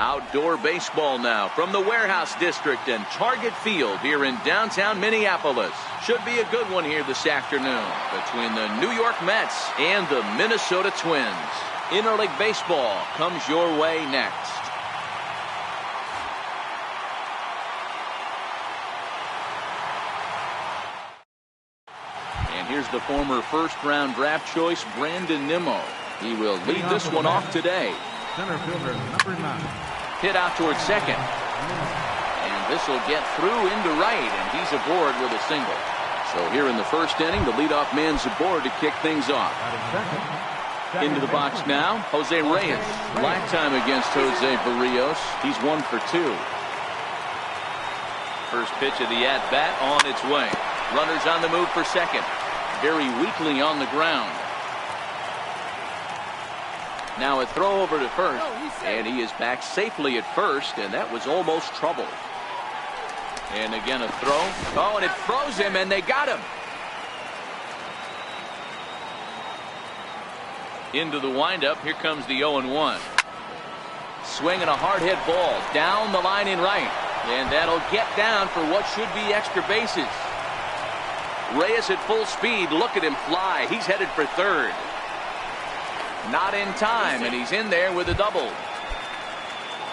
Outdoor baseball now from the Warehouse District and Target Field here in downtown Minneapolis. Should be a good one here this afternoon between the New York Mets and the Minnesota Twins. Interleague baseball comes your way next. And here's the former first-round draft choice, Brandon Nimmo. He will lead this one off today. Center fielder, number 9. Hit out towards second. And this will get through into right, and he's aboard with a single. So here in the first inning, the leadoff man's aboard to kick things off. Into the box now, Jose Reyes. Lifetime against Jose Barrios. He's 1 for 2. First pitch of the at-bat on its way. Runners on the move for second. Very weakly on the ground. Now a throw over to first, and he is back safely at first, and that was almost trouble. And again a throw. Oh, and it froze him, and they got him. Into the windup. Here comes the 0-1. Swinging a hard hit ball down the line in right, and that'll get down for what should be extra bases. Reyes at full speed. Look at him fly. He's headed for third. Not in time, and he's in there with a double.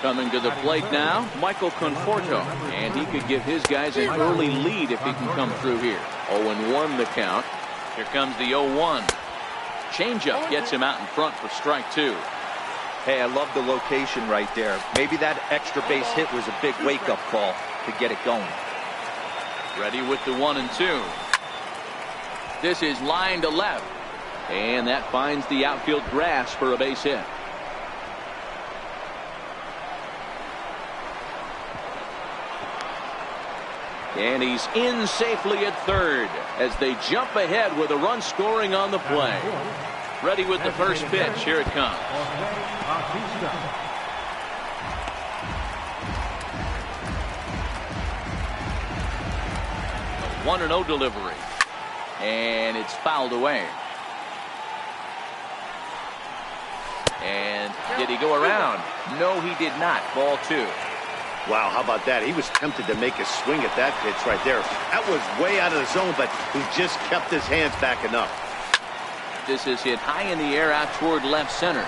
Coming to the plate now, Michael Conforto, and he could give his guys an early lead if he can come through here. 0-1 the count. Here comes the 0-1. Changeup gets him out in front for strike 2. Hey, I love the location right there. Maybe that extra base hit was a big wake-up call to get it going. Ready with the 1-2. This is line to left. And that finds the outfield grass for a base hit. And he's in safely at third as they jump ahead with a run scoring on the play. Ready with the first pitch. Here it comes. A 1-0 delivery. And it's fouled away. And did he go around? No, he did not. Ball 2. Wow, how about that? He was tempted to make a swing at that pitch right there. That was way out of the zone, but he just kept his hands back enough. This is hit high in the air out toward left center.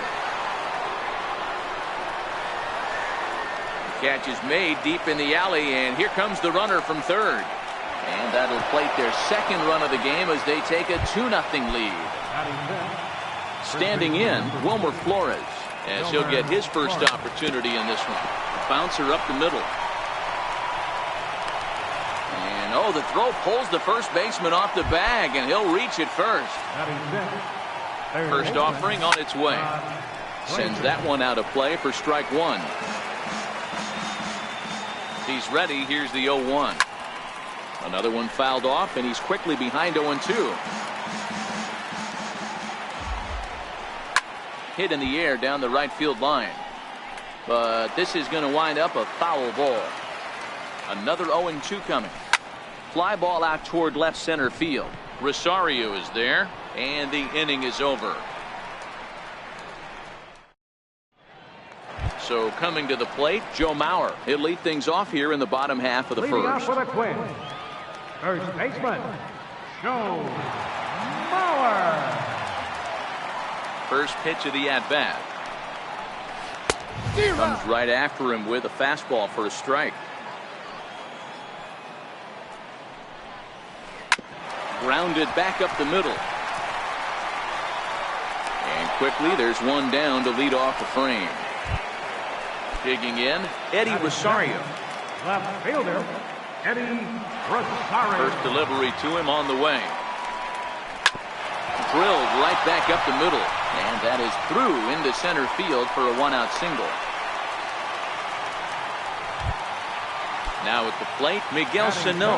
The catch is made deep in the alley, and here comes the runner from third. And that'll plate their second run of the game as they take a 2-0 lead. Standing in, Wilmer Flores, as he'll get his first opportunity in this one. Bouncer up the middle. And oh, the throw pulls the first baseman off the bag, and he'll reach it first. First offering on its way. Sends that one out of play for strike 1. He's ready. Here's the 0-1. Another one fouled off, and he's quickly behind 0-2. Hit in the air down the right field line. But this is going to wind up a foul ball. Another 0-2 coming. Fly ball out toward left center field. Rosario is there, and the inning is over. So coming to the plate, Joe Mauer. He'll lead things off here in the bottom half of the Leading first. off for the Twins, first baseman, Joe Mauer. First pitch of the at-bat. Comes right after him with a fastball for a strike. Grounded back up the middle. And quickly there's one down to lead off the frame. Digging in, Eddie Rosario. Left fielder, Eddie Rosario. First delivery to him on the way. Drilled right back up the middle. And that is through into center field for a 1-out single. Now at the plate, Miguel Sano.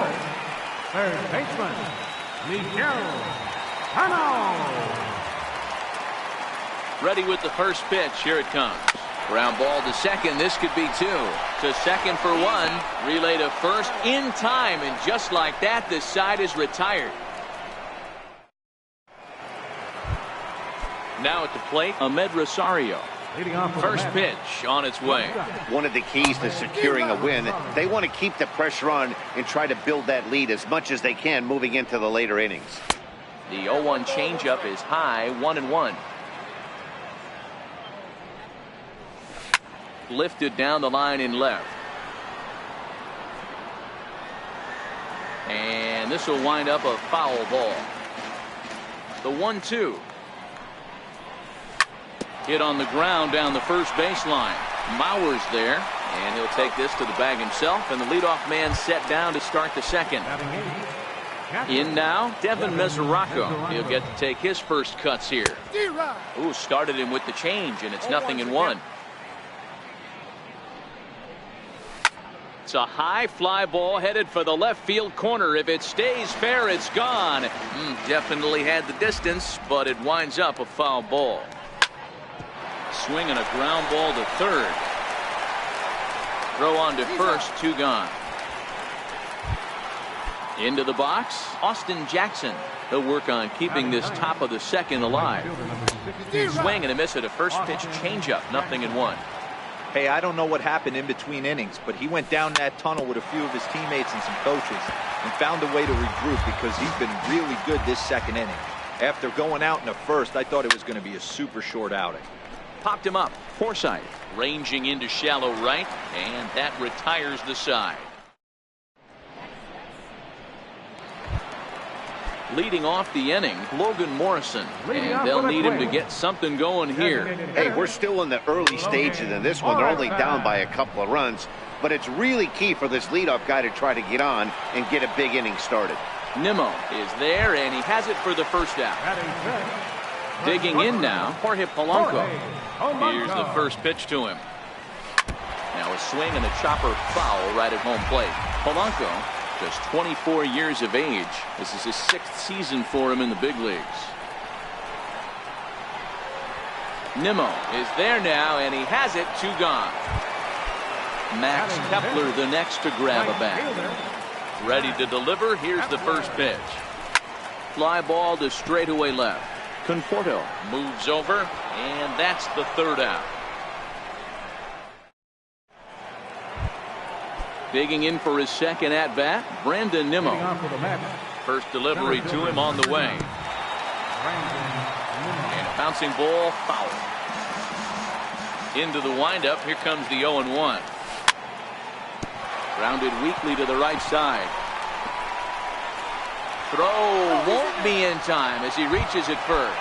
Third baseman, Miguel Sano. Ready with the first pitch. Here it comes. Ground ball to second. This could be 2. To second for 1. Relay to first in time. And just like that, this side is retired. Now at the plate, Ahmed Rosario. Leading off for the First match, pitch on its way. One of the keys to securing a win, they want to keep the pressure on and try to build that lead as much as they can moving into the later innings. The 0-1 changeup is high, 1-1. Lifted down the line in left. And this will wind up a foul ball. The 1-2. Hit on the ground down the first baseline. Mauer's there, and he'll take this to the bag himself, and the leadoff man set down to start the second. In now, Devin Mesoraco. He'll get to take his first cuts here. Ooh, started him with the change, and it's 0-1. It's a high fly ball headed for the left field corner. If it stays fair, it's gone. Definitely had the distance, but it winds up a foul ball. Swinging a ground ball to third. Throw on to first, 2 gone. Into the box, Austin Jackson. He'll work on keeping this top of the second alive. Swing and a miss at a first pitch changeup, 0-1. Hey, I don't know what happened in between innings, but he went down that tunnel with a few of his teammates and some coaches and found a way to regroup because he's been really good this second inning. After going out in the first, I thought it was going to be a super short outing. Popped him up. Forsythe ranging into shallow right, and that retires the side. Leading off the inning, Logan Morrison, and they'll need him to get something going here. Hey, we're still in the early stages of this one. They're only down by a couple of runs, but it's really key for this leadoff guy to try to get on and get a big inning started. Nimmo is there, and he has it for the first out. Digging in now, Jorge Polanco. Here's the first pitch to him. Now a swing and a chopper foul right at home plate. Polanco, just 24 years of age. This is his 6th season for him in the big leagues. Nimmo is there now, and he has it, 2 gone. Max Kepler the next to grab a bat. Ready to deliver. Here's the first pitch. Fly ball to straightaway left. Conforto moves over, and that's the 3rd out. Digging in for his second at bat, Brandon Nimmo. First delivery to him on the way. And a bouncing ball foul. Into the windup. Here comes the 0-1. Grounded weakly to the right side. Throw won't be in time as he reaches it first.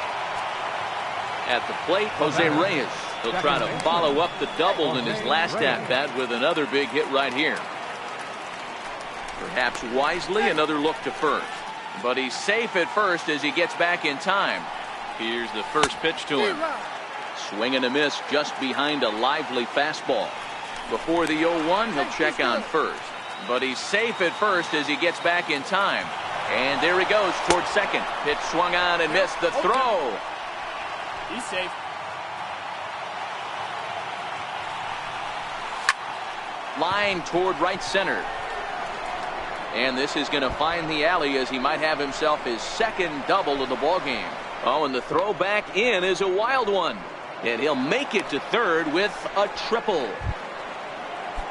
At the plate, Jose Reyes. He'll try to follow up the double in his last at-bat with another big hit right here. Perhaps wisely, another look to first. But he's safe at first as he gets back in time. Here's the first pitch to him. Swing and a miss just behind a lively fastball. Before the 0-1, he'll check on first. But he's safe at first as he gets back in time. And there he goes towards second. Pitch swung on and missed. The throw. He's safe. Line toward right center. And this is going to find the alley as he might have himself his 2nd double of the ballgame. Oh, and the throw back in is a wild one. And he'll make it to third with a triple.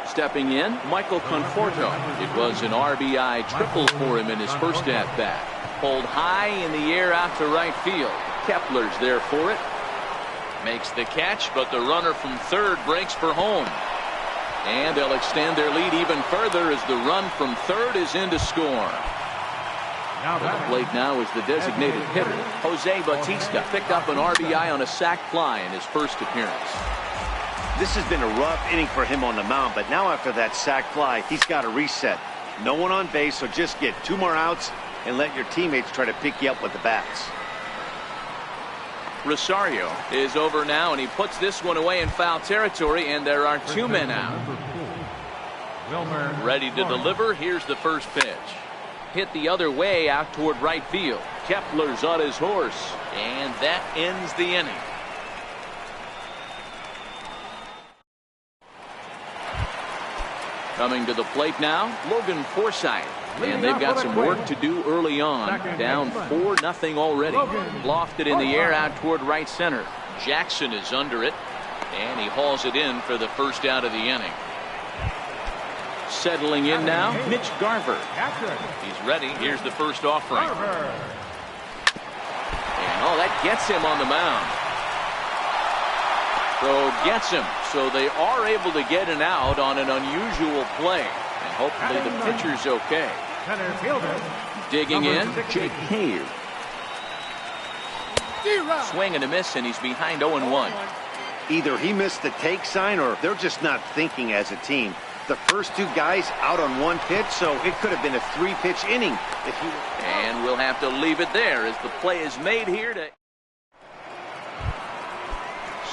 Stepping in, Michael Conforto. It was an RBI triple for him in his first at-bat. Pulled high in the air out to right field. Kepler's there for it. Makes the catch, but the runner from third breaks for home. And they'll extend their lead even further as the run from third is in to score. At the plate now is the designated hitter, Jose Bautista. Picked up an RBI on a sac fly in his first appearance. This has been a rough inning for him on the mound, but now after that sac fly, he's got to reset. No one on base, so just get 2 more outs and let your teammates try to pick you up with the bats. Rosario is over now, and he puts this one away in foul territory, and there are 2 men out. Ready to deliver. Here's the first pitch. Hit the other way out toward right field. Kepler's on his horse, and that ends the inning. Coming to the plate now, Logan Forsythe. And they've got some work to do early on. Down 4-0 already. Lofted in the air out toward right center. Jackson is under it. And he hauls it in for the first out of the inning. Settling in now, Mitch Garver. He's ready. Here's the first offering. And that gets him on the mound. So gets him. So they are able to get an out on an unusual play. And hopefully the pitcher's okay. Digging in, Jake Cave. Swing and a miss, and he's behind 0-1. Either he missed the take sign or they're just not thinking as a team. The first two guys out on one pitch, so it could have been a 3-pitch inning. And we'll have to leave it there as the play is made here.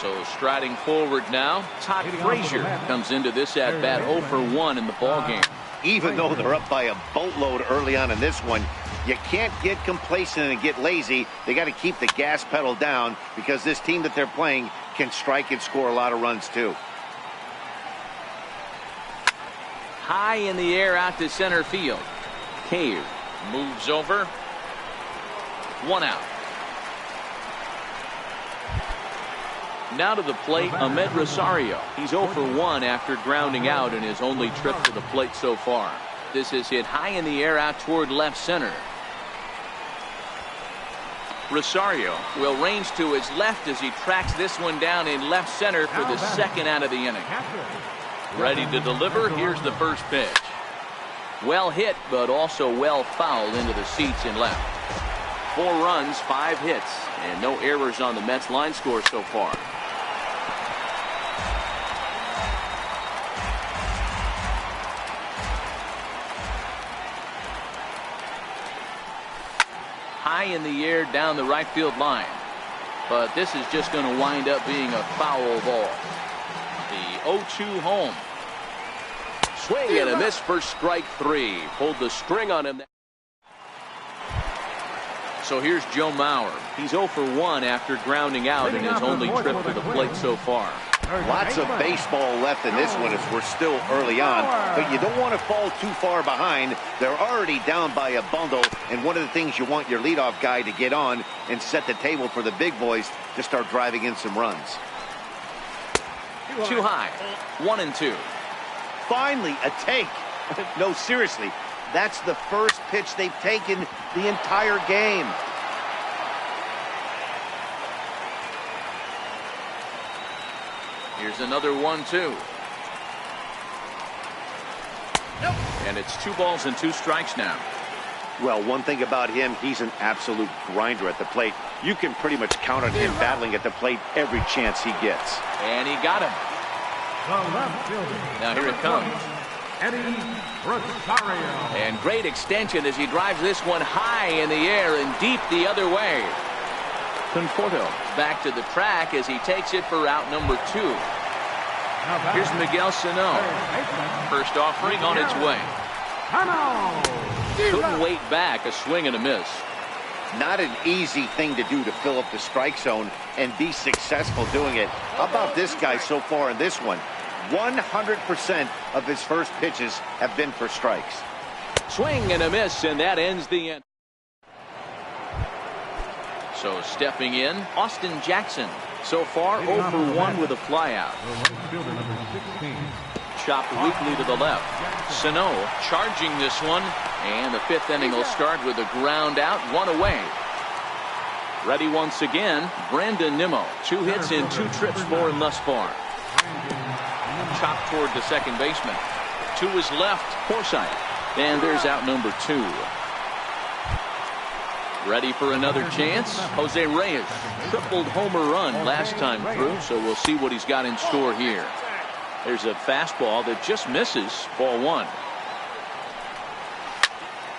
So striding forward now, Todd Frazier comes into this at bat 0 for 1 in the ballgame. Even though they're up by a boatload early on in this one, you can't get complacent and get lazy. They got to keep the gas pedal down because this team that they're playing can strike and score a lot of runs too. High in the air out to center field. Cave moves over. 1 out. Now to the plate, Ahmed Rosario. He's 0 for 1 after grounding out in his only trip to the plate so far. This is hit high in the air out toward left center. Rosario will range to his left as he tracks this one down in left center for the second out of the inning. Ready to deliver. Here's the first pitch. Well hit, but also well fouled into the seats in left. 4 runs, 5 hits, and no errors on the Mets line score so far. High in the air down the right field line. But this is just going to wind up being a foul ball. The 0-2 home. Swing and a miss for strike 3. Pulled the string on him. So here's Joe Mauer. He's 0 for 1 after grounding out in his only trip to the plate so far. Lots of baseball left in this one as we're still early on, but you don't want to fall too far behind. They're already down by a bundle, and one of the things you want your leadoff guy to get on and set the table for the big boys to start driving in some runs. Too high. 1-2. Finally, a take. No, seriously, that's the first pitch they've taken the entire game. Here's another 1-2. And it's 2 balls and 2 strikes now. Well, one thing about him, he's an absolute grinder at the plate. You can pretty much count on him battling at the plate every chance he gets. And he got him. Now here it comes. And great extension as he drives this one high in the air and deep the other way. Conforto back to the track as he takes it for out number 2. Here's Miguel Sano. First offering on its way. Couldn't wait back. A swing and a miss. Not an easy thing to do to fill up the strike zone and be successful doing it. How about this guy so far in this one? 100% of his first pitches have been for strikes. Swing and a miss, and that ends the end. So stepping in, Austin Jackson. So far 0 for 1 with a flyout. Chopped weakly to the left. Sano charging this one, and the 5th inning will start with a ground out, 1 away. Ready once again, Brandon Nimmo. 2 hits in 2 trips for him thus far. Chopped toward the second baseman. To his left, Forsythe. And there's out number 2. Ready for another chance? Jose Reyes tripled homer run last time through, so we'll see what he's got in store here. There's a fastball that just misses. Ball 1.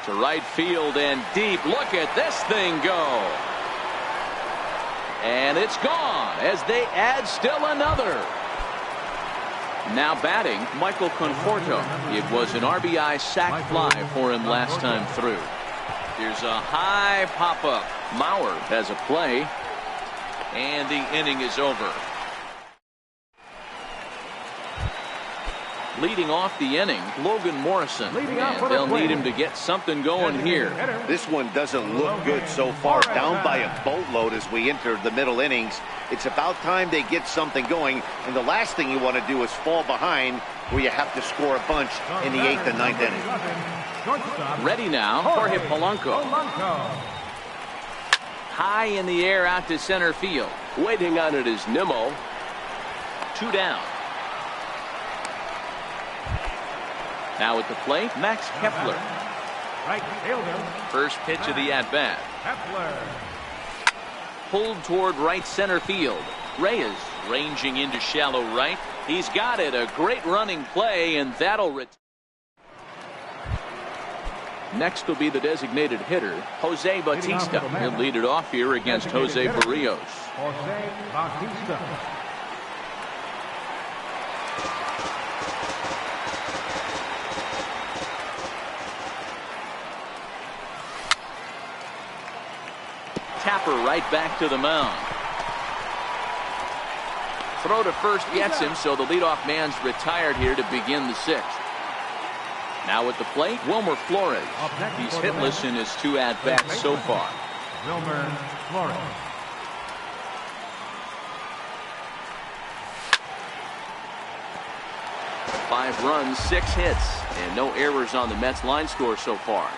To right field and deep. Look at this thing go. And it's gone as they add still another. Now batting, Michael Conforto. It was an RBI sac fly for him last time through. Here's a high pop-up. Mauer has a play, and the inning is over. Leading off the inning, Logan Morrison. And they'll need him to get something going here. This one doesn't look good so far. Down by a boatload as we enter the middle innings. It's about time they get something going. And the last thing you want to do is fall behind where you have to score a bunch in the 8th and 9th inning. Ready now, Jorge Polanco. High in the air out to center field. Waiting on it is Nimmo. 2 down. Now at the plate, Max Kepler. Right fielder. First pitch of the at-bat. Kepler. Pulled toward right center field. Reyes ranging into shallow right. He's got it. A great running play, and that'll return. Next will be the designated hitter, Jose Bautista. He'll lead it off here against Jose Barrios. Jose Bautista. Tapper right back to the mound. Throw to first gets him, so the leadoff man's retired here to begin the 6th. Now at the plate, Wilmer Flores. He's hitless in his 2 at-bats so far. Wilmer Flores. Five runs, 6 hits, and no errors on the Mets line score so far.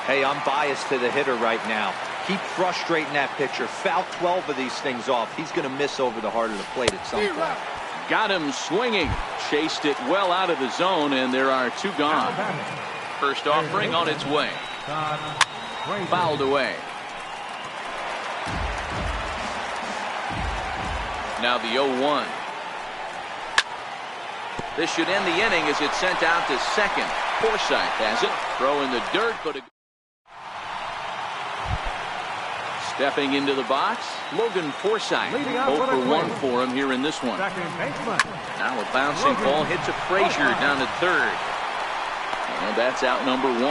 Hey, I'm biased to the hitter right now. Keep frustrating that pitcher. Foul 12 of these things off. He's going to miss over the heart of the plate at some point. Got him swinging. Chased it well out of the zone, and there are 2 gone. First offering on its way. Fouled away. Now the 0-1. This should end the inning as it's sent out to second. Forsythe has it. Throw in the dirt, but stepping into the box, Logan Forsythe. 0 for 1 for him here in this one. Now a bouncing ball hits a Frazier down to third. And that's out number 1.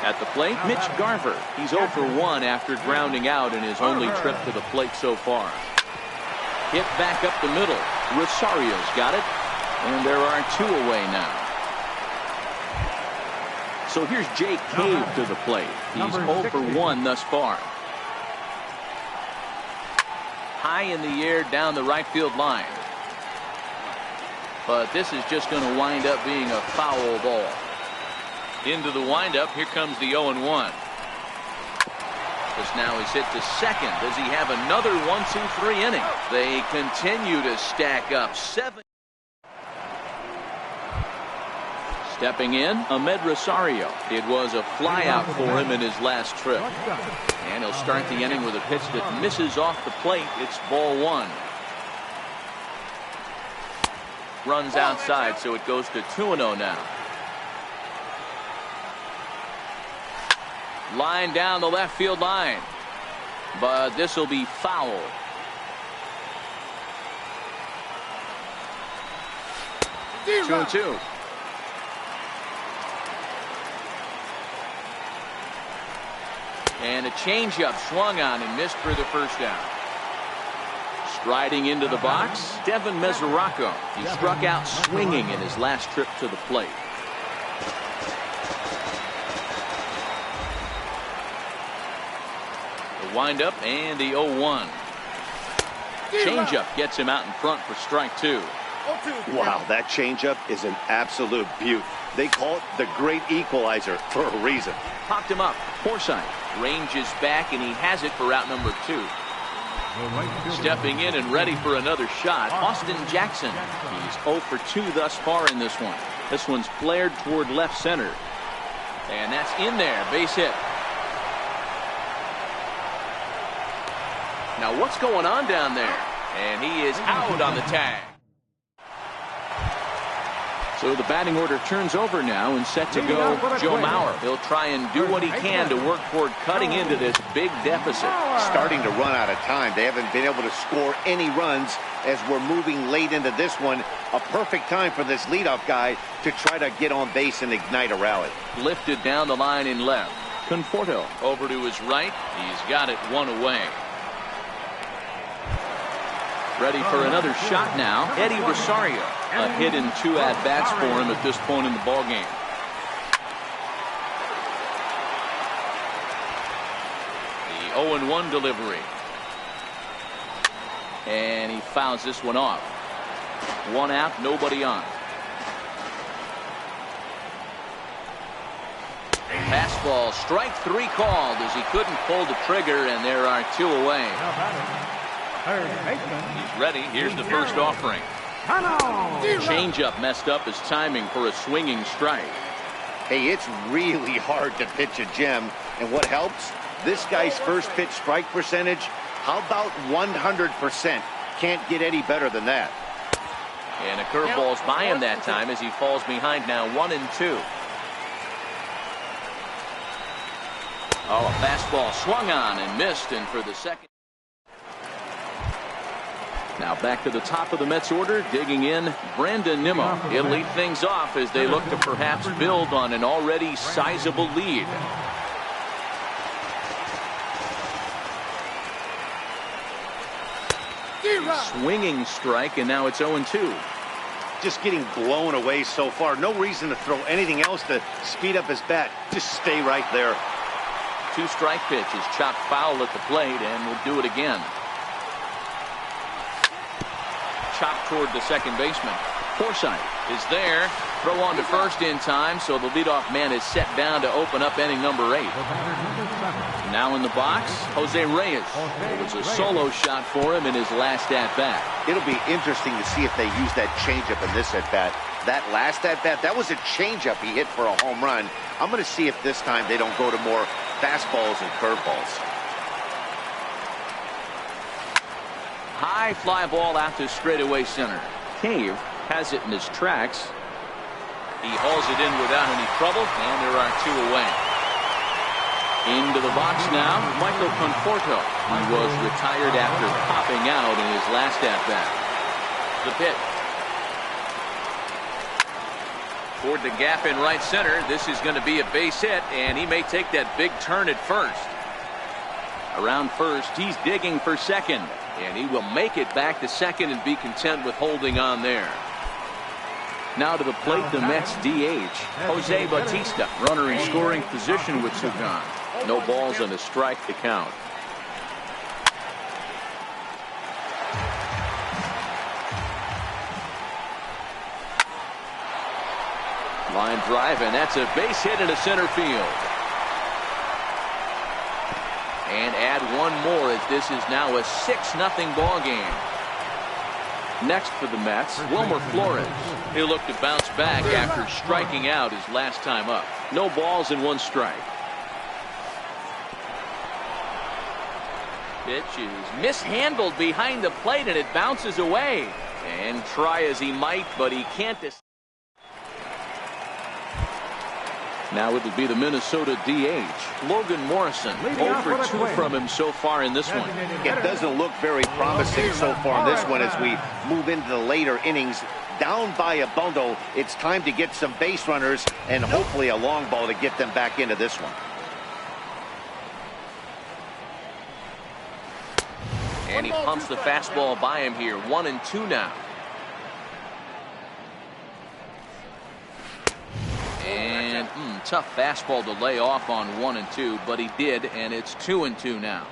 At the plate, Mitch Garver. He's 0 for 1 after grounding out in his only trip to the plate so far. Hit back up the middle. Rosario's got it. And there are 2 away now. So here's Jake Cave to the plate. He's 0 for 1 thus far. High in the air down the right field line. But this is just going to wind up being a foul ball. Into the windup, here comes the 0-1. This now is hit to second. Does he have another 1-2-3 inning? They continue to stack up 7. Stepping in, Ahmed Rosario. It was a flyout for him in his last trip. And he'll start the inning with a pitch that misses off the plate. It's ball 1. Runs outside, so it goes to 2-0 now. Line down the left field line. But this will be foul. 2-2. And a changeup swung on and missed for the first down. Striding into the box, Devin Mesoraco. He struck out swinging in his last trip to the plate. The windup and the 0-1. Changeup gets him out in front for strike 2. Wow, that changeup is an absolute beaut. They call it the great equalizer for a reason. Popped him up. Forsythe ranges back, and he has it for out number 2. Stepping in and ready for another shot, Austin Jackson. He's 0 for 2 thus far in this one. This one's flared toward left center. And that's in there. Base hit. Now what's going on down there? And he is out on the tag. So the batting order turns over now and set to go Joe Mauer. He'll try and do what he can to work toward cutting into this big deficit. Starting to run out of time. They haven't been able to score any runs as we're moving late into this one. A perfect time for this leadoff guy to try to get on base and ignite a rally. Lifted down the line in left. Conforto over to his right. He's got it one away. Ready for another shot now. Eddie Rosario. A hit and 2 at-bats for him at this point in the ballgame. The 0-1 delivery. And he fouls this one off. 1 out, nobody on. Fastball, strike 3 called as he couldn't pull the trigger, and there are 2 away. He's ready. Here's the first offering. Changeup messed up his timing for a swinging strike. Hey, it's really hard to pitch a gem, and what helps? This guy's first pitch strike percentage, how about 100%? Can't get any better than that. And a curveball's by him that time as he falls behind now 1-2. Oh, a fastball swung on and missed, and for the second. Now back to the top of the Mets order, digging in Brandon Nimmo. He'll lead things off as they look to perhaps build on an already sizable lead. Swinging strike, and now it's 0-2. Just getting blown away so far. No reason to throw anything else to speed up his bat. Just stay right there. 2-strike pitch is chopped foul at the plate, and will do it again. Chopped toward the second baseman. Forsythe is there. Throw on to first in time, so the leadoff man is set down to open up inning number 8. Now in the box, Jose Reyes. It was a solo shot for him in his last at-bat. It'll be interesting to see if they use that changeup in this at-bat. That last at-bat, that was a changeup he hit for a home run. I'm going to see if this time they don't go to more fastballs and curveballs. High fly ball out to straightaway center. Cave has it in his tracks. He hauls it in without any trouble, and there are 2 away. Into the box now, Michael Conforto. He was retired after popping out in his last at-bat. The pitch. Toward the gap in right center. This is going to be a base hit, and he may take that big turn at first. Around first, he's digging for second, and he will make it back to second and be content with holding on there. Now to the plate, the Mets DH, Jose Bautista. Runner in scoring position with 2 gone. No balls and a strike to count. Line drive, and that's a base hit into center field. And add 1 more as this is now a 6-0 ball game. Next for the Mets, Wilmer Flores. He'll look to bounce back after striking out his last time up. No balls and 1 strike. Pitch is mishandled behind the plate, and it bounces away. And try as he might, but he can't. Now it would be the Minnesota DH, Logan Morrison. 0 for 2 from him so far in this one. It doesn't look very promising so far in this one as we move into the later innings. Down by a bundle, it's time to get some base runners and hopefully a long ball to get them back into this one. And he pumps the fastball by him here. 1-2 now. And tough fastball to lay off on 1-2, but he did, and it's 2-2 now.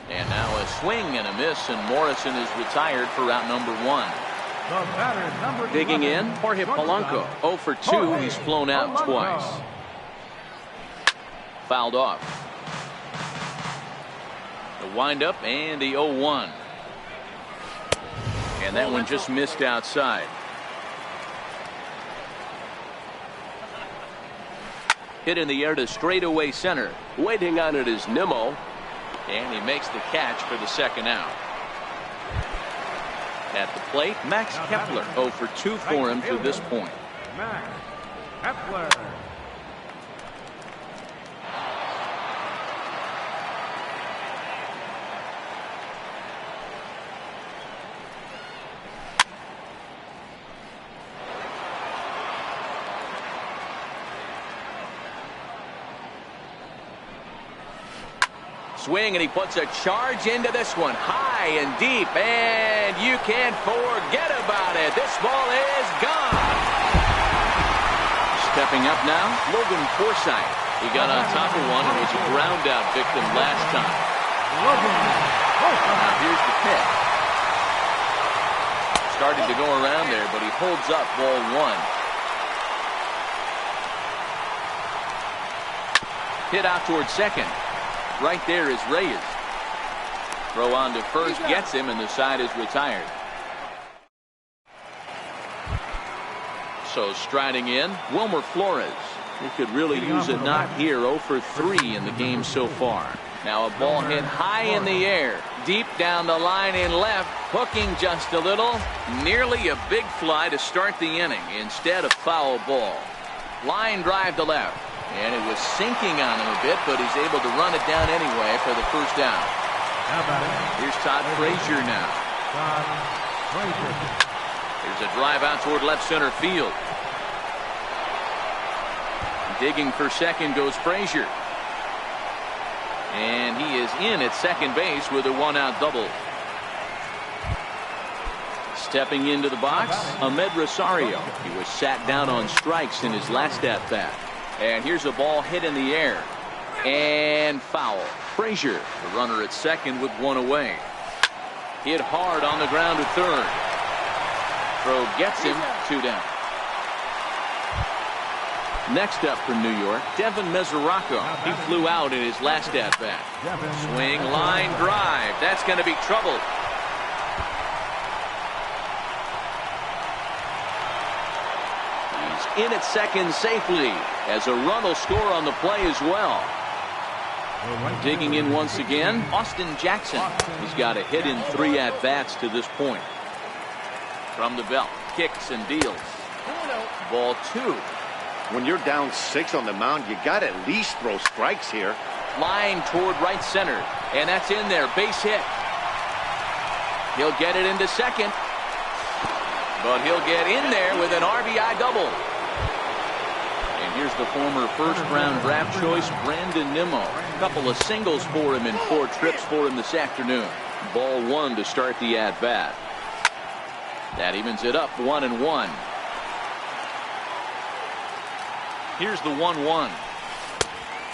And now a swing and a miss, and Morrison is retired for out number 1. Digging in, Jorge Polanco. 0 for 2. He's flown out twice. Fouled off. The windup and the 0-1. And that one just missed outside. Hit in the air to straightaway center. Waiting on it is Nimmo. And he makes the catch for the second out. At the plate, Max Kepler. 0 for 2 for him to this point. Max Kepler. Swing, and he puts a charge into this one. High and deep, and you can't forget about it. This ball is gone. Stepping up now, Logan Forsythe. He got on top of one and was a ground-out victim last time. Now here's the pitch. Started to go around there, but he holds up ball one. Hit out towards second. Right there is Reyes. Throw on to first, gets him, and the side is retired. So striding in, Wilmer Flores. He could really use a knock here. 0 for 3 in the game so far. Now a ball hit high in the air, deep down the line in left, hooking just a little. Nearly a big fly to start the inning instead of foul ball. Line drive to left, and it was sinking on him a bit, but he's able to run it down anyway for the first down. Here's Todd Frazier now. Here's a drive out toward left center field. Digging for second goes Frazier. And he is in at second base with a one-out double. Stepping into the box, Ahmed Rosario. He was sat down on strikes in his last at-bat. And here's a ball hit in the air. And foul. Frazier, the runner at second with one away. Hit hard on the ground to third. Throw gets him, 2 down. Next up from New York, Devin Mesoraco. He flew out in his last at-bat. Swing, line, drive. That's going to be trouble. He's in at second safely, as a run will score on the play as well. Digging in once again, Austin Jackson. He's got a hit in 3 at-bats to this point. From the belt, kicks and deals. Ball 2. When you're down 6 on the mound, you got to at least throw strikes here. Line toward right center, and that's in there. Base hit. He'll get it into second, but he'll get in there with an RBI double. And here's the former first-round draft choice, Brandon Nimmo. A couple of singles for him and 4 trips for him this afternoon. Ball 1 to start the at-bat. That evens it up 1-1. Here's the 1-1.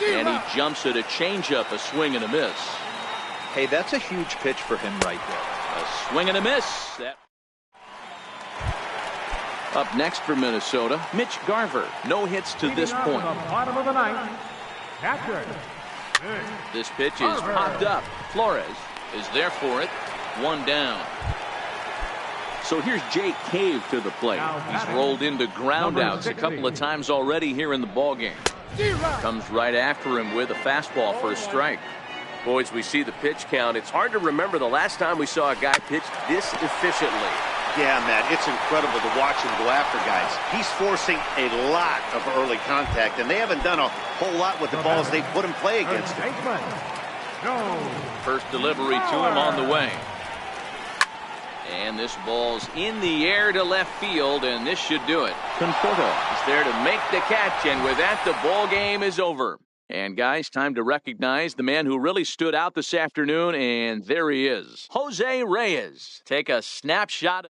And he jumps at a changeup, a swing and a miss. Hey, that's a huge pitch for him right there. A swing and a miss. Up next for Minnesota, Mitch Garver. No hits to this point. Bottom of the 9th. Catcher. This pitch is popped up. Flores is there for it. 1 down. So here's Jake Cave to the plate. He's rolled into groundouts a couple of times already here in the ballgame. Comes right after him with a fastball for a strike. Boys, we see the pitch count. It's hard to remember the last time we saw a guy pitch this efficiently. Yeah, Matt, it's incredible to watch him go after guys. He's forcing a lot of early contact, and they haven't done a whole lot with the balls they put in play against him. First delivery to him on the way. And this ball's in the air to left field, and this should do it. Conforto is there to make the catch, and with that, the ball game is over. And guys, time to recognize the man who really stood out this afternoon, and there he is. Jose Reyes. Take a snapshot.